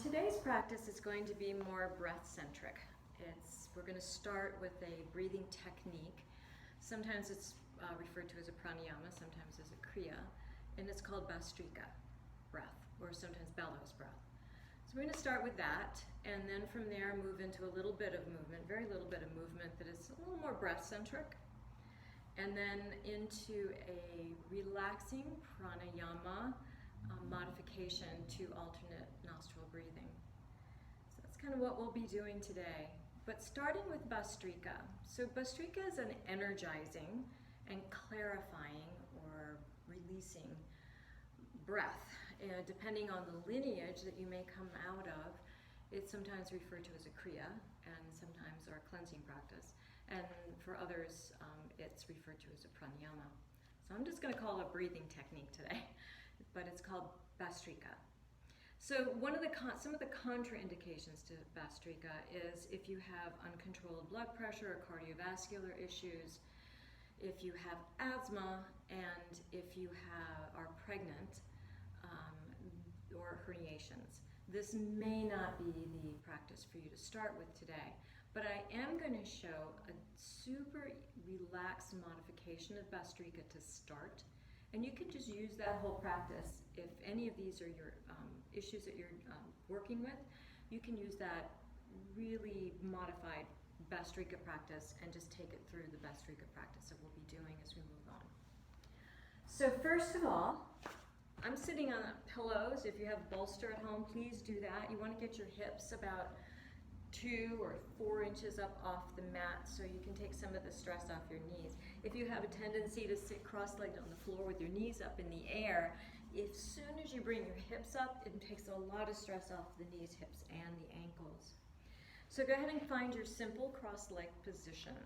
Today's practice is going to be more breath-centric. We're going to start with a breathing technique. Sometimes it's referred to as a pranayama, sometimes as a kriya, and it's called Bhastrika breath, or sometimes bellows breath. So we're going to start with that, and then from there move into a little bit of movement, very little bit of movement that is a little more breath-centric, and then into a relaxing pranayama modification to alternate nostril breathing. So that's kind of what we'll be doing today. But starting with Bhastrika. So Bhastrika is an energizing and clarifying or releasing breath. Depending on the lineage that you may come out of, it's sometimes referred to as a kriya and sometimes our cleansing practice. And for others, it's referred to as a pranayama. So I'm just going to call it a breathing technique today, but it's called Bhastrika. So some of the contraindications to Bhastrika is if you have uncontrolled blood pressure or cardiovascular issues, if you have asthma, and if you are pregnant or herniations. This may not be the practice for you to start with today, but I am going to show a super relaxed modification of Bhastrika to start. And you can just use that whole practice. If any of these are your issues that you're working with, you can use that really modified Bhastrika practice and just take it through the Bhastrika practice that we'll be doing as we move on. So first of all, I'm sitting on pillows. If you have a bolster at home, please do that. You want to get your hips about 2 or 4 inches up off the mat so you can take some of the stress off your knees. If you have a tendency to sit cross-legged on the floor with your knees up in the air, as soon as you bring your hips up, it takes a lot of stress off the knees, hips, and the ankles. So go ahead and find your simple cross-leg position.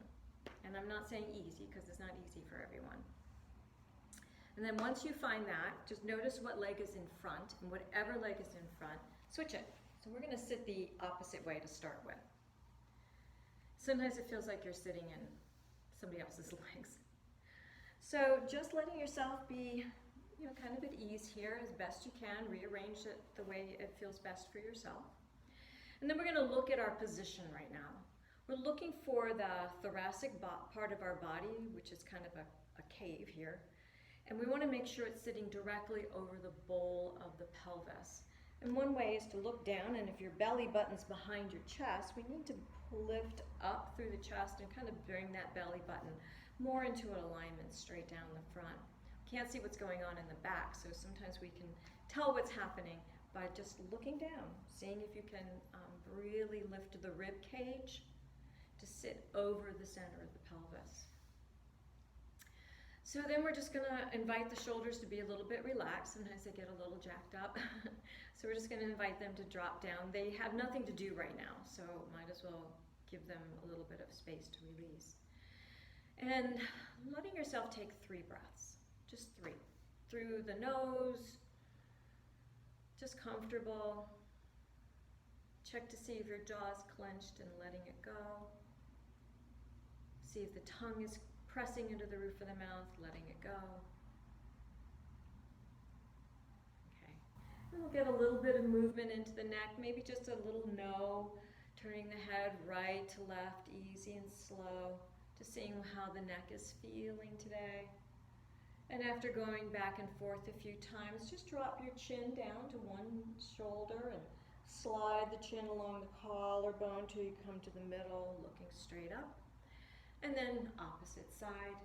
And I'm not saying easy because it's not easy for everyone. And then once you find that, just notice what leg is in front, and whatever leg is in front, switch it. So we're going to sit the opposite way to start with. Sometimes it feels like you're sitting in somebody else's legs. So just letting yourself be, kind of at ease here as best you can. Rearrange it the way it feels best for yourself. And then we're going to look at our position right now. We're looking for the thoracic part of our body, which is kind of a cave here. And we want to make sure it's sitting directly over the bowl of the pelvis. And one way is to look down, and if your belly button's behind your chest, we need to lift up through the chest and kind of bring that belly button more into an alignment straight down the front. Can't see what's going on in the back, so sometimes we can tell what's happening by just looking down, seeing if you can really lift the rib cage to sit over the center of the pelvis. So then we're just going to invite the shoulders to be a little bit relaxed. Sometimes they get a little jacked up. So we're just going to invite them to drop down. They have nothing to do right now, so might as well give them a little bit of space to release. And letting yourself take 3 breaths, just 3. Through the nose, just comfortable. Check to see if your jaw is clenched and letting it go. See if the tongue is pressing into the roof of the mouth, letting it go. Okay. And we'll get a little bit of movement into the neck, maybe just a little no, turning the head right to left, easy and slow, just seeing how the neck is feeling today. And after going back and forth a few times, just drop your chin down to one shoulder and slide the chin along the collarbone till you come to the middle, looking straight up. And then opposite side,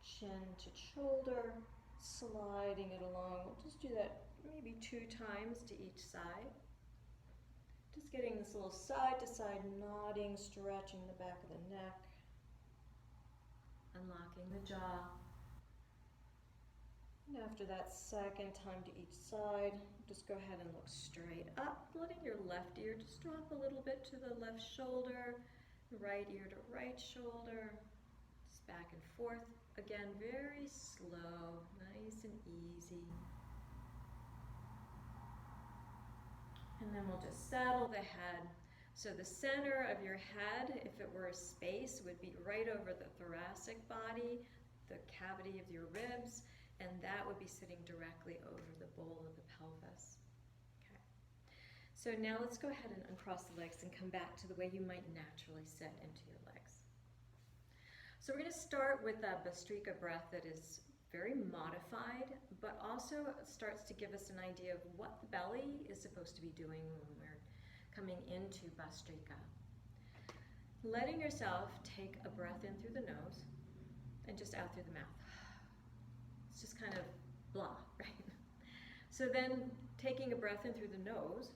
chin to shoulder, sliding it along. We'll just do that maybe 2 times to each side. Just getting this little side to side nodding, stretching the back of the neck, unlocking the jaw. And after that second time to each side, just go ahead and look straight up, letting your left ear just drop a little bit to the left shoulder. Right ear to right shoulder, just back and forth. Again, very slow, nice and easy. And then we'll just saddle the head. So the center of your head, if it were a space, would be right over the thoracic body, the cavity of your ribs, and that would be sitting directly over the bowl of the pelvis. Okay. So now let's go ahead and uncross the legs and come back to the way you might naturally sit into your legs. So we're going to start with that Bhastrika breath that is very modified, but also starts to give us an idea of what the belly is supposed to be doing when we're coming into Bhastrika. Letting yourself take a breath in through the nose and just out through the mouth. It's just kind of blah, right? So then taking a breath in through the nose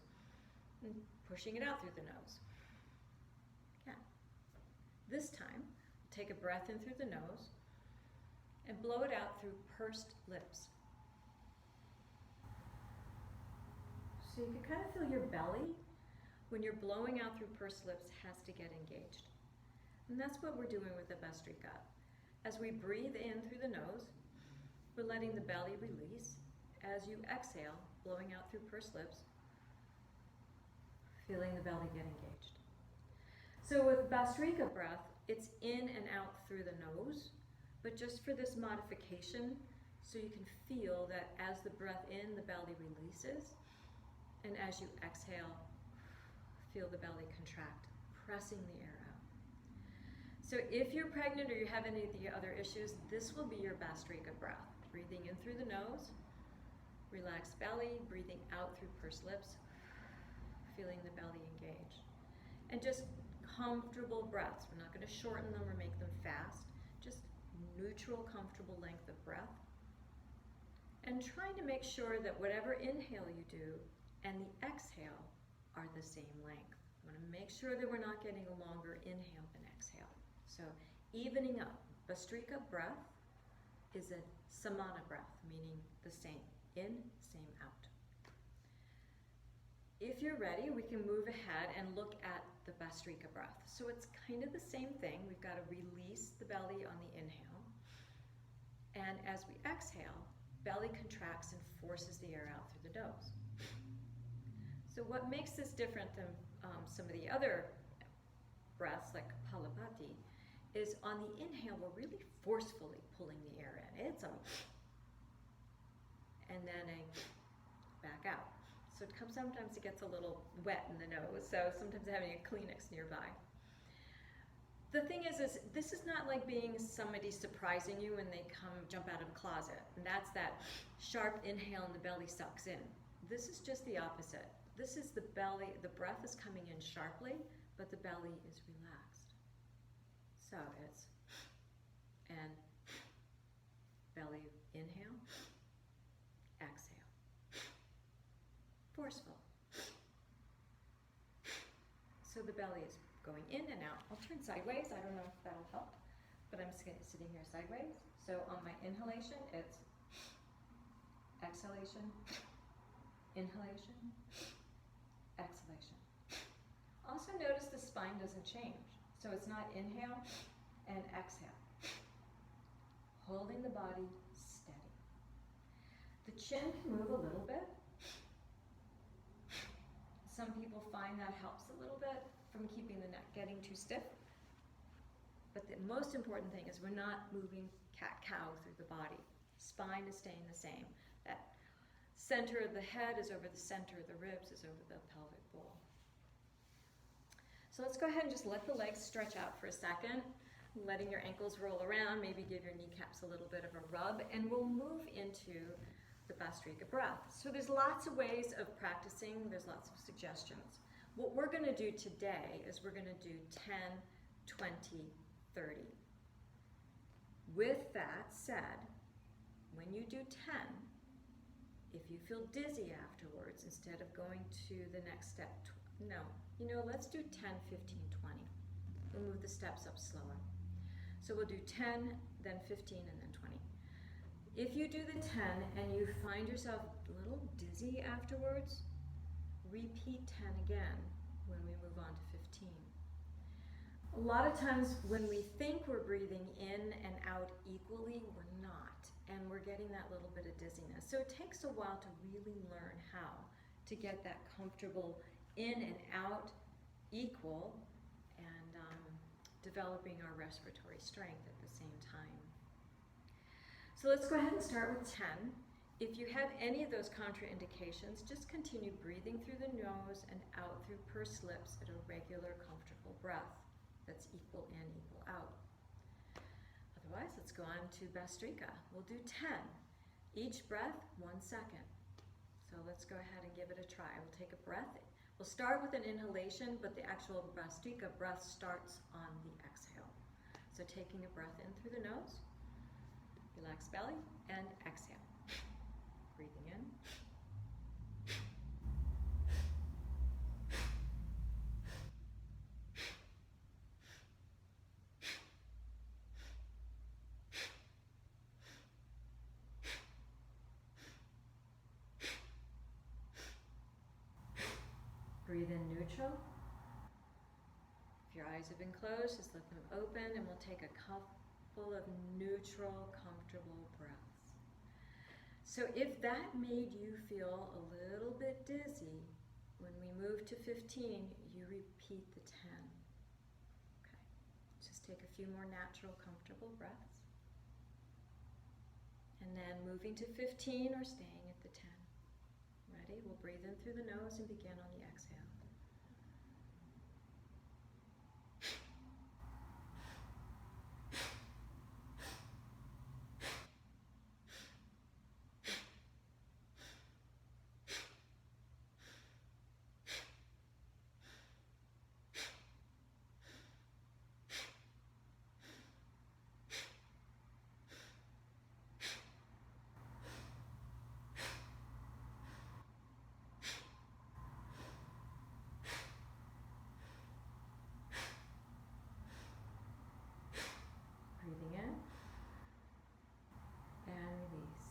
and pushing it out through the nose. Again. This time, take a breath in through the nose and blow it out through pursed lips. So you can kind of feel your belly, when you're blowing out through pursed lips, has to get engaged. And that's what we're doing with the Bhastrika. As we breathe in through the nose, we're letting the belly release. As you exhale, blowing out through pursed lips, feeling the belly get engaged. So with Bhastrika breath, it's in and out through the nose, but just for this modification, so you can feel that as the breath in, the belly releases, and as you exhale, feel the belly contract, pressing the air out. So if you're pregnant or you have any of the other issues, this will be your Bhastrika breath. Breathing in through the nose, relaxed belly, breathing out through pursed lips, feeling the belly engage. And just comfortable breaths. We're not going to shorten them or make them fast. Just neutral, comfortable length of breath. And trying to make sure that whatever inhale you do and the exhale are the same length. We want to make sure that we're not getting a longer inhale than exhale. So evening up. Bhastrika breath is a samana breath, meaning the same. In, same out. If you're ready, we can move ahead and look at the Bhastrika breath. So it's kind of the same thing. We've got to release the belly on the inhale. And as we exhale, belly contracts and forces the air out through the nose. So what makes this different than some of the other breaths, like Kapalabhati, is on the inhale, we're really forcefully pulling the air in. It's a and then a back out. So sometimes it gets a little wet in the nose, so sometimes having a Kleenex nearby. The thing is this is not like being somebody surprising you when they jump out of a closet. And that's that sharp inhale and the belly sucks in. This is just the opposite. This is the belly, the breath is coming in sharply, but the belly is relaxed. So it's, and belly inhale, exhale. Forceful. So the belly is going in and out. I'll turn sideways. I don't know if that'll help, but I'm sitting here sideways. So on my inhalation, it's exhalation, inhalation, exhalation. Also notice the spine doesn't change. So it's not inhale and exhale. Holding the body steady. The chin can move a little bit. Some people find that helps a little bit from keeping the neck getting too stiff. But the most important thing is we're not moving cat-cow through the body. Spine is staying the same. That center of the head is over the center of the ribs, is over the pelvic bowl. So let's go ahead and just let the legs stretch out for a second, letting your ankles roll around, maybe give your kneecaps a little bit of a rub, and we'll move into the Bhastrika breath. So there's lots of ways of practicing, there's lots of suggestions. What we're going to do today is we're going to do 10, 20, 30. With that said, when you do 10, if you feel dizzy afterwards, instead of going to the next step, let's do 10, 15, 20. We'll move the steps up slower. So we'll do 10, then 15, and then 20. If you do the 10 and you find yourself a little dizzy afterwards, repeat 10 again when we move on to 15. A lot of times when we think we're breathing in and out equally, we're not. And we're getting that little bit of dizziness. So it takes a while to really learn how to get that comfortable in and out equal and developing our respiratory strength at the same time. So let's go ahead and start with 10. If you have any of those contraindications, just continue breathing through the nose and out through pursed lips at a regular, comfortable breath that's equal in, equal out. Otherwise, let's go on to Bhastrika. We'll do 10. Each breath, 1 second. So let's go ahead and give it a try. We'll take a breath. We'll start with an inhalation, but the actual Bhastrika breath starts on the exhale. So taking a breath in through the nose, relax belly, and exhale. Breathing in. Breathe in neutral. If your eyes have been closed, just let them open, and we'll take a couple of neutral, comfortable breaths. So if that made you feel a little bit dizzy, when we move to 15, you repeat the 10. Okay. Just take a few more natural, comfortable breaths. And then moving to 15 or staying at the 10. Ready? We'll breathe in through the nose and begin on the exhale. Breathing in and release.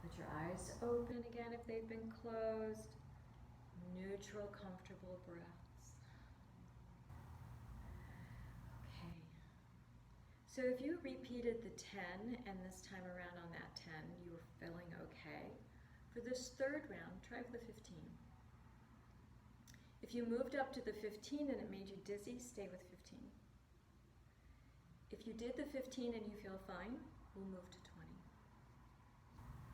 Let your eyes open again if they've been closed. Neutral, comfortable breaths. Okay. So if you repeated the 10 and this time around on that 10 you were feeling okay, for this third round, try for the 15. If you moved up to the 15 and it made you dizzy, stay with 15. If you did the 15 and you feel fine, we'll move to 20.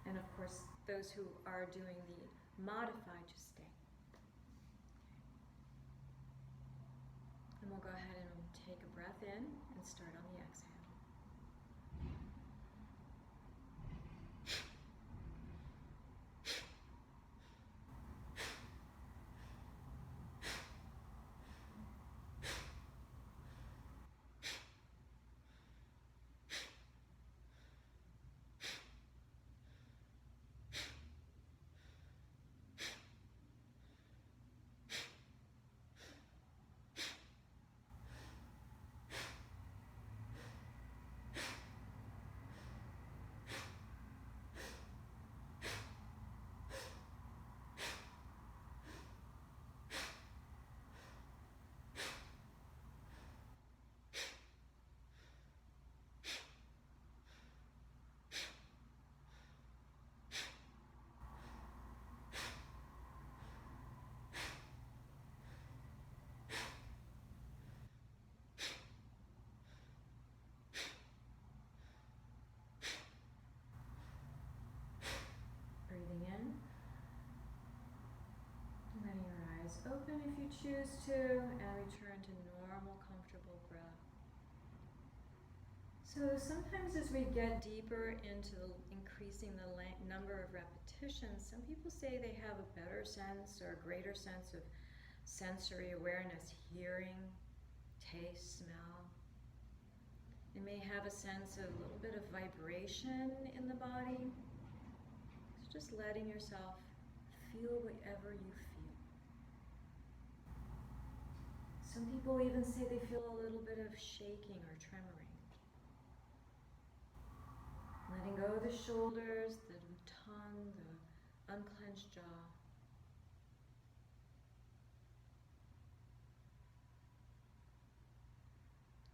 And of course, those who are doing the modified, just stay. And we'll go ahead and take a breath in and start on the exhale. Breathing in, and letting your eyes open if you choose to, and return to normal, comfortable breath. So sometimes as we get deeper into increasing the number of repetitions, some people say they have a better sense or a greater sense of sensory awareness, hearing, taste, smell. They may have a sense of a little bit of vibration in the body. Just letting yourself feel whatever you feel. Some people even say they feel a little bit of shaking or tremoring. Letting go of the shoulders, the tongue, the unclenched jaw.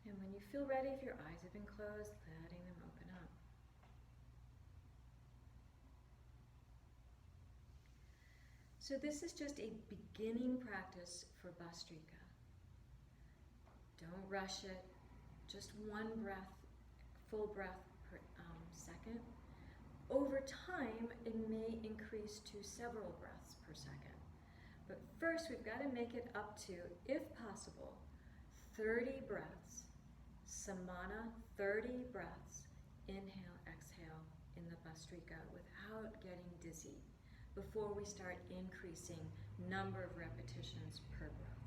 And when you feel ready, if your eyes have been closed, letting them open up. So this is just a beginning practice for Bhastrika. Don't rush it. Just one breath, full breath per second. Over time, it may increase to several breaths per second. But first, we've got to make it up to, if possible, 30 breaths. Samana, 30 breaths. Inhale, exhale in the Bhastrika without getting dizzy before we start increasing number of repetitions per breath.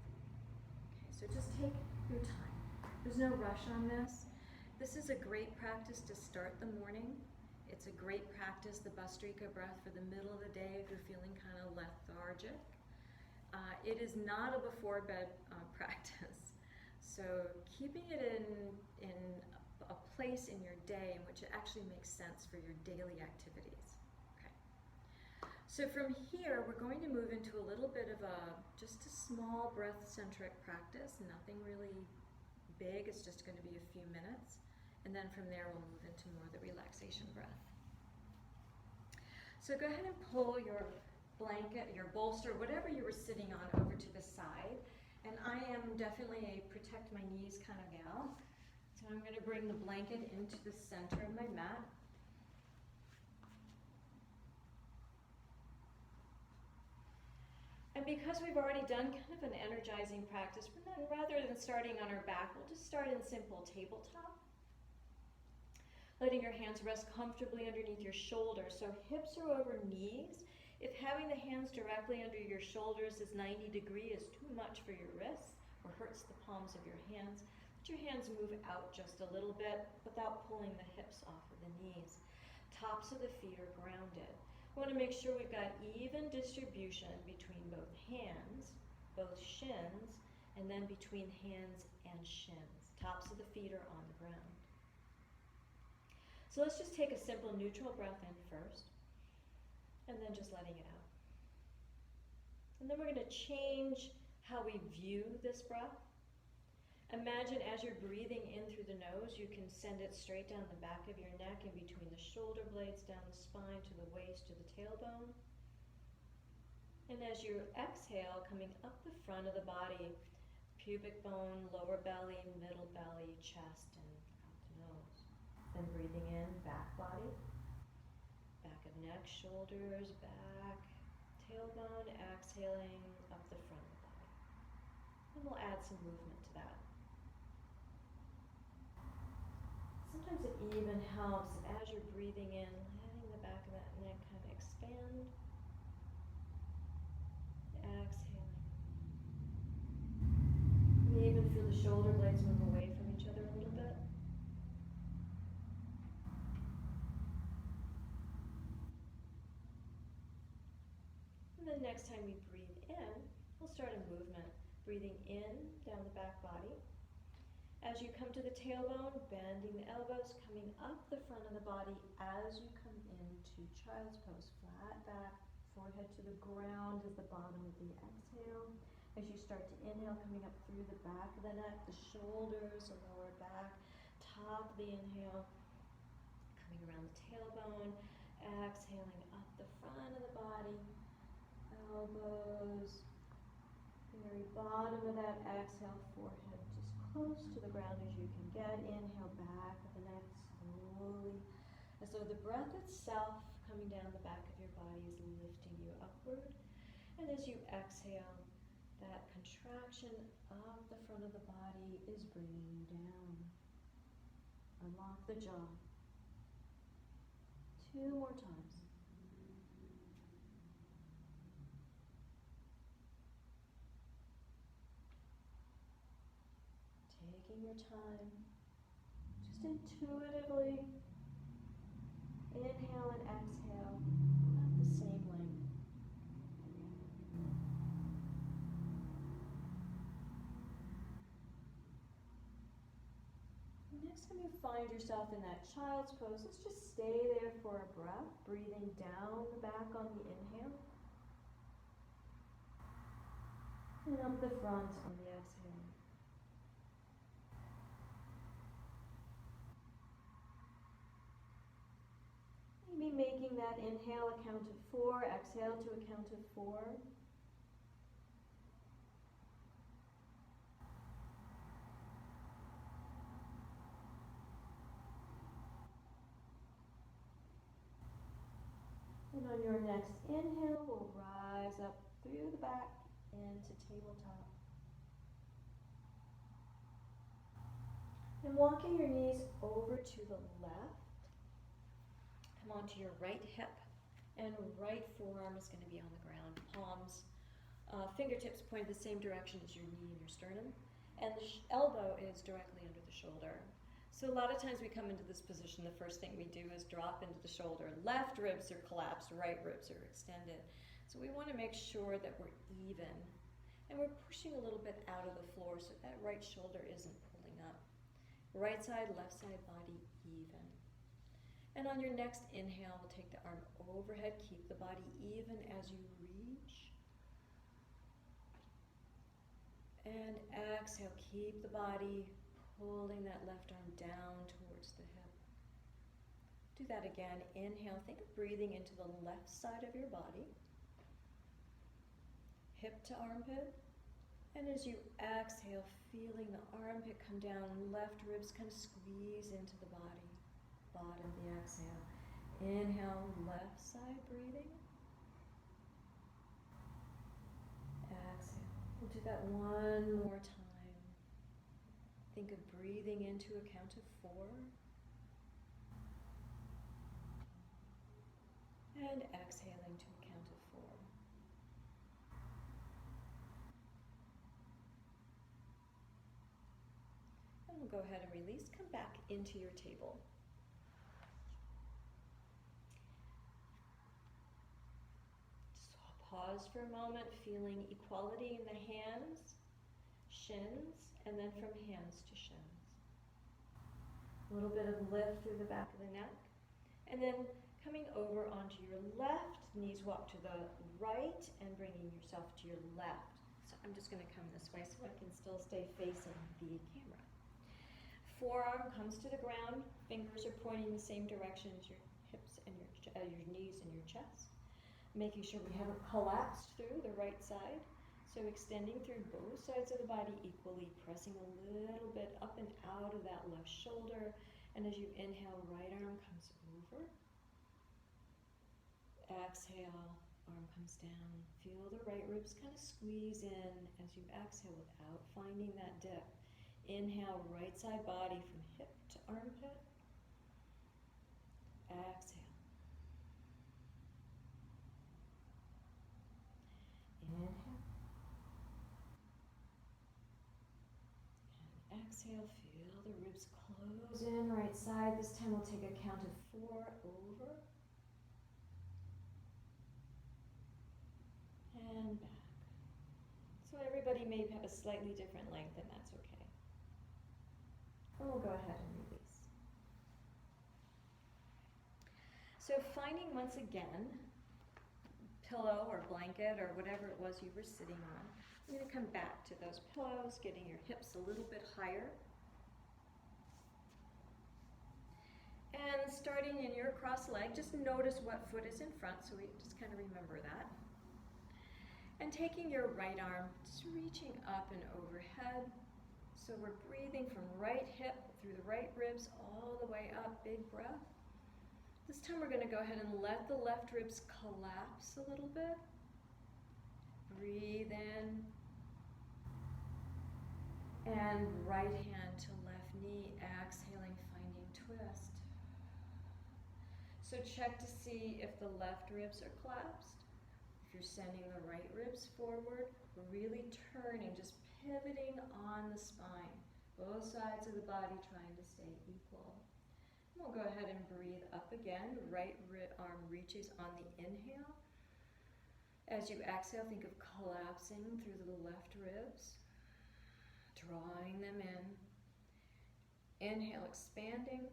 Okay, so just take your time. There's no rush on this. This is a great practice to start the morning. It's a great practice, the Bhastrika breath, for the middle of the day if you're feeling kind of lethargic. It is not a before bed practice. So keeping it in a place in your day in which it actually makes sense for your daily activities. Okay. So from here, we're going to move into a little bit of just a small breath-centric practice, nothing really big, it's just going to be a few minutes. And then from there, we'll move into more of the relaxation breath. So go ahead and pull your blanket, your bolster, whatever you were sitting on, over to the side. And I am definitely a protect my knees kind of gal. So I'm going to bring the blanket into the center of my mat. And because we've already done kind of an energizing practice, rather than starting on our back, we'll just start in simple tabletop. Letting your hands rest comfortably underneath your shoulders. So hips are over knees. If having the hands directly under your shoulders is 90 degrees is too much for your wrists or hurts the palms of your hands, let your hands move out just a little bit without pulling the hips off of the knees. Tops of the feet are grounded. We want to make sure we've got even distribution between both hands, both shins, and then between hands and shins. Tops of the feet are on the ground. So let's just take a simple neutral breath in first, and then just letting it out. And then we're going to change how we view this breath. Imagine as you're breathing in through the nose, you can send it straight down the back of your neck and between the shoulder blades, down the spine, to the waist, to the tailbone. And as you exhale, coming up the front of the body, pubic bone, lower belly, middle belly, chest, and out the nose. Then breathing in, back body, back of neck, shoulders, back, tailbone, exhaling up the front of the body. And we'll add some movement to that. Sometimes it even helps as you're breathing in, letting the back of that neck kind of expand. Exhaling. You may even feel the shoulder blades move away from each other a little bit. And then next time we breathe in, we'll start a movement. Breathing in, down the back body. As you come to the tailbone, bending the elbows, coming up the front of the body as you come into child's pose. Flat back, forehead to the ground is the bottom of the exhale. As you start to inhale, coming up through the back of the neck, the shoulders, the lower back, top of the inhale, coming around the tailbone, exhaling up the front of the body, elbows, very bottom of that exhale, forehead just close to the ground as you can get. Inhale, back of the neck slowly, as though the breath itself coming down the back of your body is lifting you upward. And as you exhale, that contraction of the front of the body is bringing you down. Unlock the jaw. 2 more times. Taking your time, just intuitively inhale and exhale at the same length. Next time you find yourself in that child's pose, let's just stay there for a breath, breathing down the back on the inhale, and up the front on the exhale. Maybe making that inhale a count of 4, exhale to a count of 4. next inhale, we'll rise up through the back into tabletop. And walking your knees over to the left, come onto your right hip, and right forearm is going to be on the ground. Palms, fingertips point the same direction as your knee and your sternum, and the elbow is directly under the shoulder. So a lot of times we come into this position, the first thing we do is drop into the shoulder. Left ribs are collapsed, right ribs are extended. So we want to make sure that we're even, and we're pushing a little bit out of the floor so that right shoulder isn't pulling up. Right side, left side, body even. And on your next inhale, we'll take the arm overhead, keep the body even as you reach. And exhale, keep the body pulling that left arm down towards the hip. Do that again. Inhale, think of breathing into the left side of your body. Hip to armpit. And as you exhale, feeling the armpit come down, left ribs kind of squeeze into the body. Bottom of the exhale. Inhale, left side breathing. Exhale. We'll do that one more time. Think of breathing into a count of 4. And exhaling to a count of 4. And we'll go ahead and release. Come back into your table. Pause for a moment, feeling equality in the hands, shins, and then from hands to shins. A little bit of lift through the back of the neck. And then coming over onto your left, knees walk to the right and bringing yourself to your left. So I'm just going to come this way so I can still stay facing the camera. Forearm comes to the ground, fingers are pointing the same direction as your hips and your knees and your chest. Making sure we haven't collapsed through the right side. So extending through both sides of the body equally, pressing a little bit up and out of that left shoulder. And as you inhale, right arm comes over. Exhale, arm comes down. Feel the right ribs kind of squeeze in as you exhale without finding that dip. Inhale, right side body from hip to armpit. Exhale. Inhale. And exhale, feel the ribs close in, right side. This time we'll take a count of 4 over. And back. So everybody may have a slightly different length, and that's okay. And we'll go ahead and release. So finding once again, pillow or blanket or whatever it was you were sitting on. I'm going to come back to those pillows, getting your hips a little bit higher. And starting in your cross leg, just notice what foot is in front, so we just kind of remember that. And taking your right arm, just reaching up and overhead. So we're breathing from right hip through the right ribs all the way up, big breath. This time we're going to go ahead and let the left ribs collapse a little bit. Breathe in. And right hand to left knee, exhaling, finding twist. So check to see if the left ribs are collapsed. If you're sending the right ribs forward, really turning, just pivoting on the spine. Both sides of the body trying to stay equal. We'll go ahead and breathe up again. Right arm reaches on the inhale. As you exhale, think of collapsing through the left ribs, drawing them in. Inhale, expanding.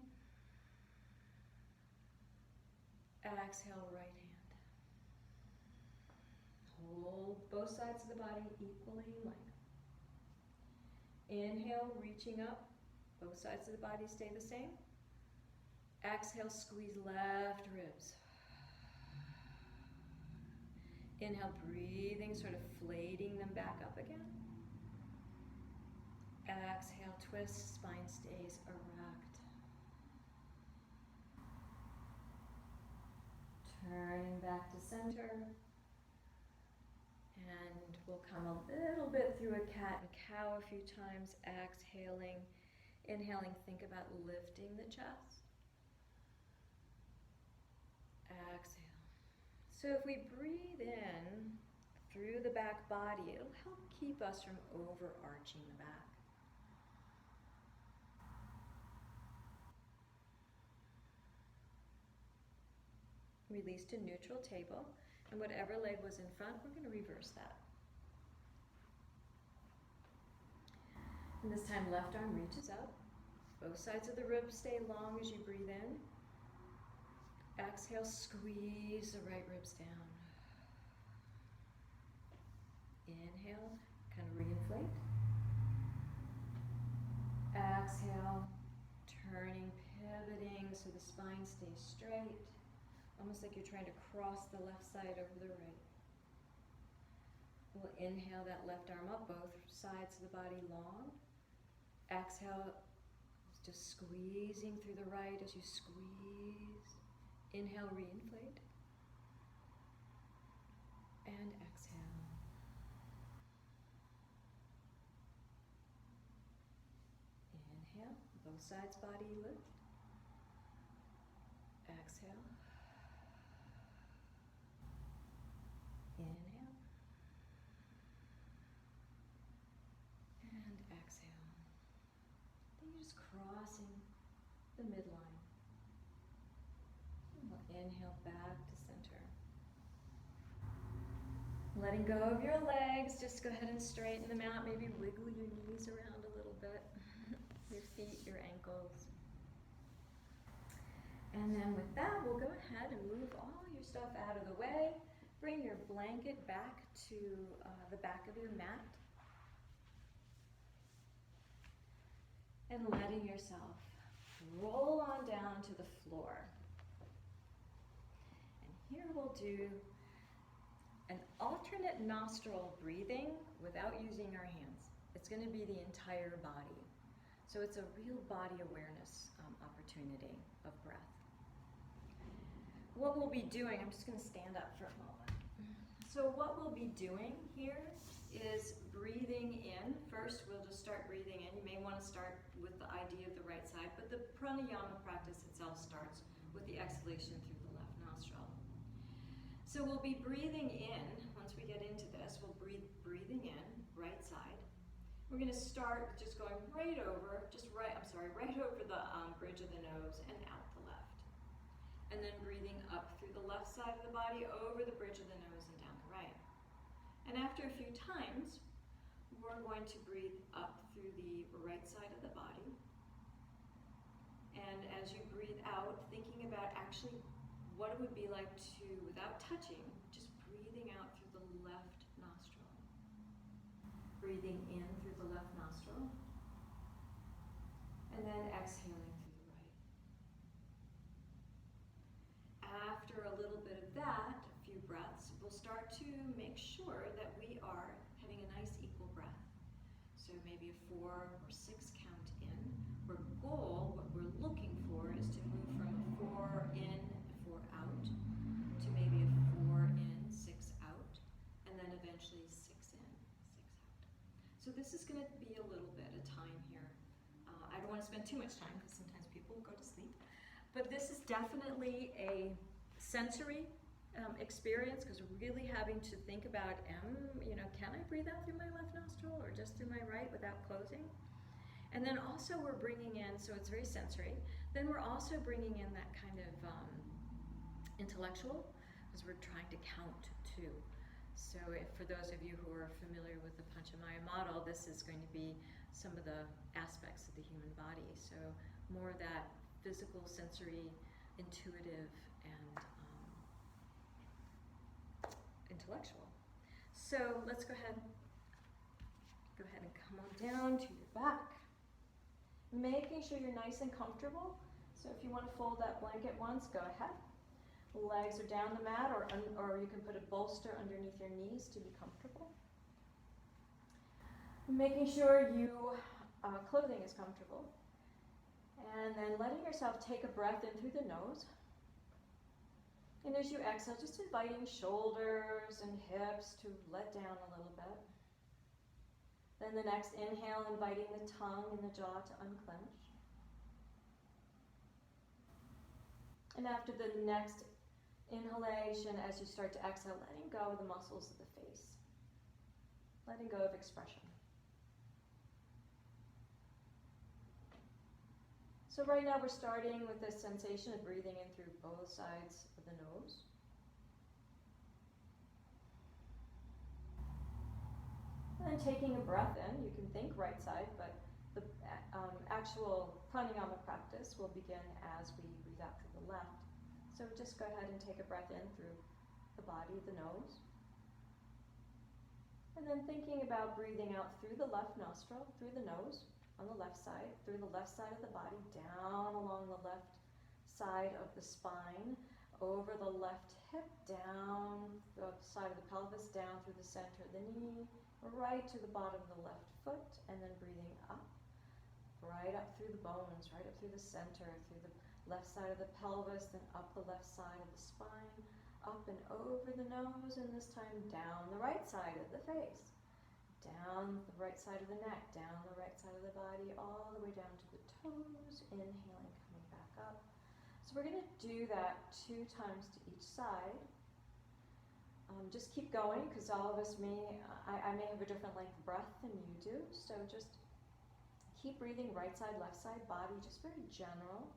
Exhale, right hand. Hold both sides of the body equally in length. Inhale, reaching up. Both sides of the body stay the same. Exhale, squeeze left ribs. Inhale, breathing, sort of flating them back up again. Exhale, twist, spine stays erect. Turning back back to center. And we'll come a little bit through a cat and cow a few times, exhaling. Inhaling, think about lifting the chest. Exhale. So if we breathe in through the back body, it'll help keep us from overarching the back. Release to neutral table, and whatever leg was in front, we're going to reverse that. And this time left arm reaches up. Both sides of the ribs stay long as you breathe in. Exhale, squeeze the right ribs down. Inhale, kind of reinflate. Exhale, turning, pivoting so the spine stays straight. Almost like you're trying to cross the left side over the right. We'll inhale that left arm up, both sides of the body long. Exhale, just squeezing through the right as you squeeze. Inhale, reinflate. And exhale. Inhale, both sides body lift. Exhale. Inhale. And exhale. Then you're just crossing the midline. And we'll inhale back to center. Letting go of your legs, just go ahead and straighten them out. Maybe wiggle your knees around a little bit. Your feet, your ankles. And then with that, we'll go ahead and move all your stuff out of the way. Bring your blanket back to the back of your mat. And letting yourself roll on down to the floor. And here we'll do an alternate nostril breathing without using our hands. It's going to be the entire body. So it's a real body awareness opportunity of breath. What we'll be doing, I'm just going to stand up for a moment. So what we'll be doing here is breathing in. First, we'll just start breathing in. You may want to start with the idea of the right side, but the pranayama practice itself starts with the exhalation through the left nostril. So we'll be breathing in. Once we get into this, we'll breathing in, right side. We're going to start just going right over the bridge of the nose and out the left. And then breathing up through the left side of the body, over the bridge of the nose and down the right. And after a few times, we're going to breathe up through the right side of the body. And as you breathe out, thinking about actually what it would be like to, without touching, just breathing out through the left nostril. Breathing in through the left nostril. And then exhaling through the right. After a little bit of that, a few breaths, we'll start to make sure that we are having a nice equal breath. So maybe a 4 or 6 count in. Our goal, what we're looking for, is to move from a 4 in, 4 out, to maybe a 4 in, 6 out, and then eventually 6 in, 6 out. So this is going to be a little bit of time here. I don't want to spend too much time because sometimes people go to sleep. But this is definitely a sensory experience, because we're really having to think about, can I breathe out through my left nostril or just through my right without closing? And then also we're bringing in, so it's very sensory, then we're also bringing in that kind of intellectual, because we're trying to count too. So if, for those of you who are familiar with the Panchamaya model, this is going to be some of the aspects of the human body. So more that physical, sensory, intuitive, and intellectual. So let's go ahead and come on down to your back. Making sure you're nice and comfortable. So if you want to fold that blanket once, go ahead. Legs are down the mat, or you can put a bolster underneath your knees to be comfortable. Making sure your clothing is comfortable. And then letting yourself take a breath in through the nose. And as you exhale, just inviting shoulders and hips to let down a little bit. Then the next inhale, inviting the tongue and the jaw to unclench. And after the next inhalation, as you start to exhale, letting go of the muscles of the face. Letting go of expression. So right now we're starting with this sensation of breathing in through both sides of the nose. And then taking a breath in, you can think right side, but the actual pranayama practice will begin as we breathe out through the left. So just go ahead and take a breath in through the body, the nose. And then thinking about breathing out through the left nostril, through the nose, on the left side, through the left side of the body, down along the left side of the spine, over the left hip, down the side of the pelvis, down through the center of the knee, right to the bottom of the left foot, and then breathing up, right up through the bones, right up through the center, through the left side of the pelvis, then up the left side of the spine, up and over the nose, and this time down the right side of the face. Down the right side of the neck, down the right side of the body, all the way down to the toes, inhaling, coming back up. So we're going to do that 2 times to each side. Just keep going, because all of us I may have a different length of breath than you do, so just keep breathing right side, left side, body, just very general.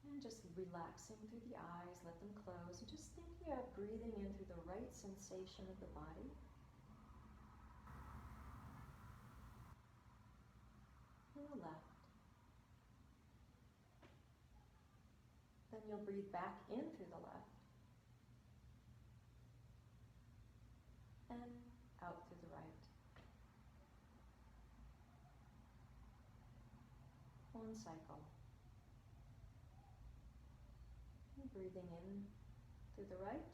And just relaxing through the eyes, let them close, and just thinking about breathing in through the right sensation of the body. And the left. Then you'll breathe back in through the left. And out through the right. 1 cycle. And breathing in through the right.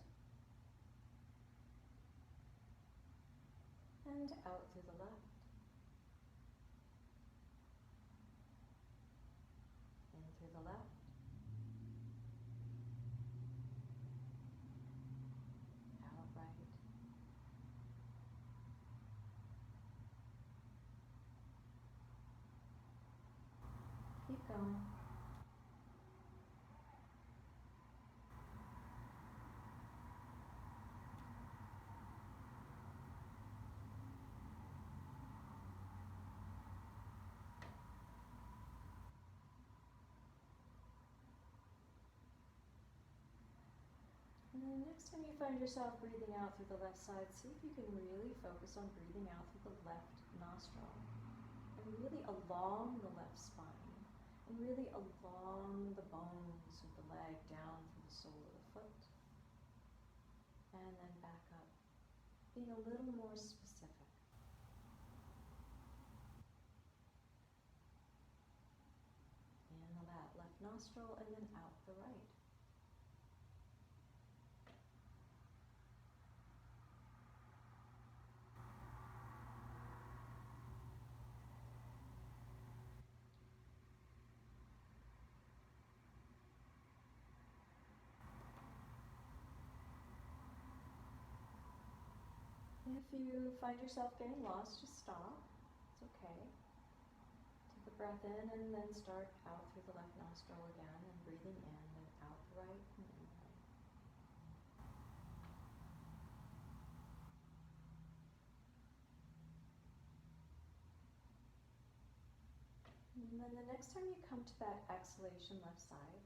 And out through the left. In through the left. Out right. Keep going. And then next time you find yourself breathing out through the left side, see if you can really focus on breathing out through the left nostril. And really along the left spine. And really along the bones of the leg, down through the sole of the foot. And then back up. Being a little more specific. In the left nostril, and then out the right. If you find yourself getting lost, just stop. It's okay. Take a breath in and then start out through the left nostril again and breathing in and out the right and in the right. And then the next time you come to that exhalation left side,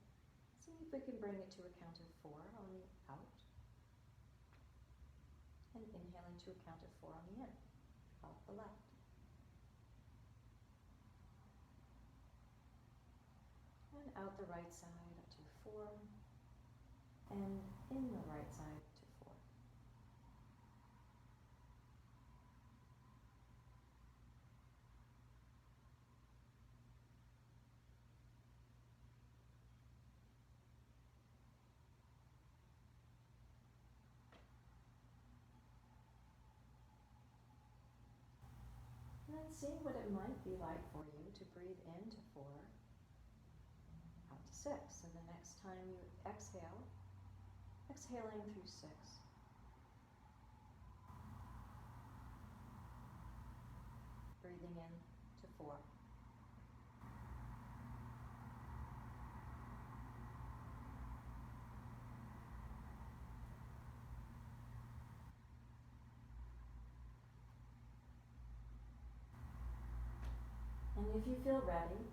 see if we can bring it to a count of 4 on the out. And inhaling to a count of 4 on the in, out the left. And out the right side up to 4, and in the right side to 4. And then see what it might be like for you to breathe into 4, out to 6. So the next time you exhale, exhaling through 6. Breathing in to 4. And if you feel ready,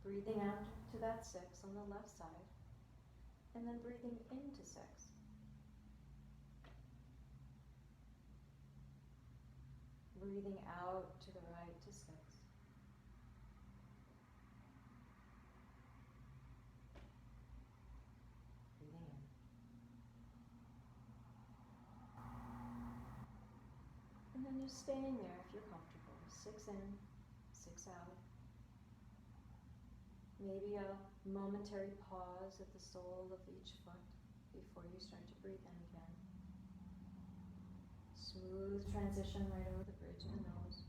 breathing out to that 6 on the left side, and then breathing into 6. Breathing out to the right to 6. Breathing in. And then just staying there if you're comfortable. 6 in, 6 out. Maybe a momentary pause at the sole of each foot before you start to breathe in again. Smooth transition right over the bridge of the nose.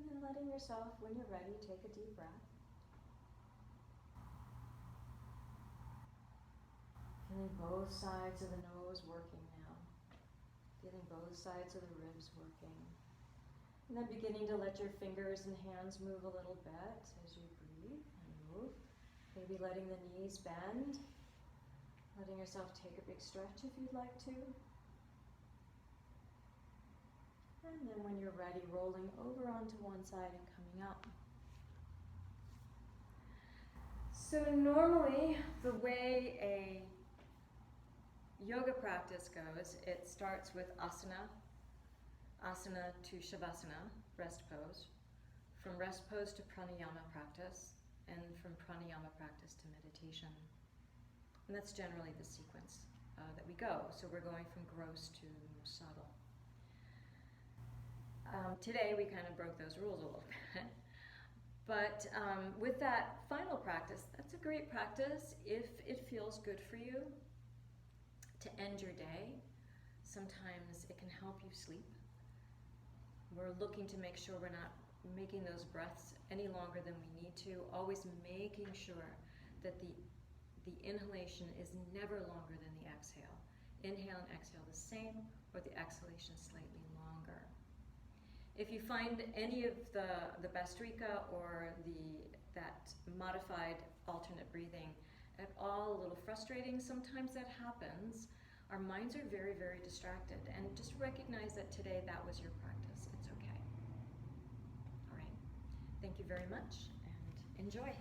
And then letting yourself, when you're ready, take a deep breath. Feeling both sides of the nose working now. Feeling both sides of the ribs working. And then beginning to let your fingers and hands move a little bit as you breathe and move. Maybe letting the knees bend. Letting yourself take a big stretch if you'd like to. And then when you're ready, rolling over onto one side and coming up. So normally, the way a yoga practice goes, it starts with asana, asana to shavasana, rest pose, from rest pose to pranayama practice, and from pranayama practice to meditation. And that's generally the sequence that we go. So we're going from gross to more subtle. Today we kind of broke those rules a little bit. But with that final practice, that's a great practice if it feels good for you to end your day. Sometimes it can help you sleep. We're looking to make sure we're not making those breaths any longer than we need to, always making sure that the inhalation is never longer than the exhale. Inhale and exhale the same, or the exhalation slightly longer. If you find any of the Bhastrika or that modified alternate breathing at all a little frustrating, sometimes that happens. Our minds are very, very distracted, and just recognize that today that was your practice. It's okay. All right. Thank you very much, and enjoy.